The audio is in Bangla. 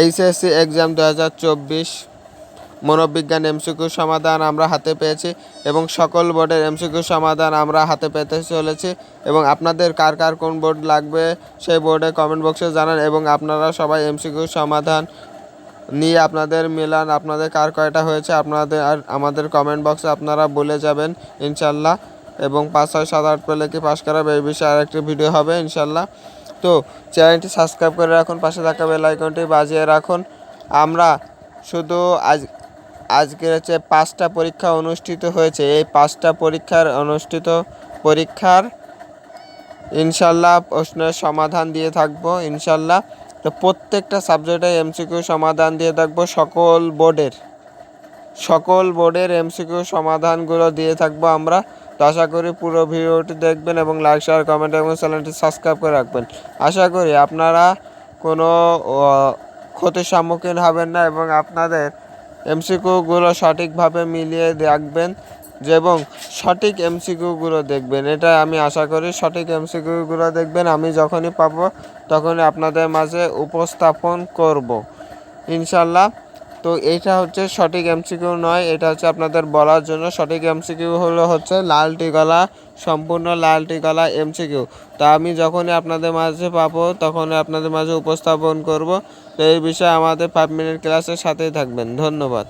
এইচএসসি এক্সাম 2024 মনোবিজ্ঞান এমসিকিউ সমাধান আমরা হাতে পেয়েছি এবং সকল বোর্ডের এমসিকিউ সমাধান আমরা হাতে পেতে চলেছি। এবং আপনাদের কার কার কোন বোর্ড লাগবে সেই বোর্ডে কমেন্ট বক্সে জানান এবং আপনারা সবাই এমসিকিউ সমাধান নিয়ে আপনাদের মিলান, আপনাদের কার কয়টা হয়েছে আপনাদের আর আমাদের কমেন্ট বক্সে আপনারা বলে যাবেন ইনশাল্লাহ। এবং 5, 6, 7, 8 পেলে কি পাস করাবে এই বিষয়ে আরেকটি ভিডিও হবে ইনশাল্লাহ। তো চ্যানেলটি সাবস্ক্রাইব করে রাখুন, পাশে থাকা বেল আইকনটি বাজিয়ে রাখুন। আমরা শুধু আজকের হচ্ছে 5টা পরীক্ষা অনুষ্ঠিত হয়েছে, এই 5টা পরীক্ষার ইনশাল্লাহ প্রশ্নের সমাধান দিয়ে থাকবো ইনশাল্লাহ। তো প্রত্যেকটা সাবজেক্টে এমসিকিউ সমাধান দিয়ে থাকবো, সকল বোর্ডের এমসিকিউ সমাধানগুলো দিয়ে থাকবো আমরা। তো আশা করি পুরো ভিডিওটি দেখবেন এবং লাইক, শেয়ার, কমেন্ট এবং চ্যানেলটি সাবস্ক্রাইব করে রাখবেন। আশা করি আপনারা কোনো ক্ষতির সম্মুখীন হবেন না এবং আপনাদের এমসিকিউগুলো সঠিকভাবে মিলিয়ে রাখবেন এবং সঠিক এমসিকিউগুলো দেখবেন। এটা আমি আশা করি সঠিক এমসিকিউগুলো দেখবেন। আমি যখনই পাবো তখনই আপনাদের মাঝে উপস্থাপন করব ইনশাল্লাহ। তো এইটা হচ্ছে সঠিক এমসিকিউ নয়, এটা হচ্ছে আপনাদের বলার জন্য। সঠিক এমসিকিউ হচ্ছে লাল টিকলা, সম্পূর্ণ লাল টিকলা এমসিকিউ। তা আমি যখনই আপনাদের মাঝে পাবো তখনই আপনাদের মাঝে উপস্থাপন করব। তো এই বিষয়ে আমাদের 5 মিনিট ক্লাসের সাথেই থাকবেন। ধন্যবাদ।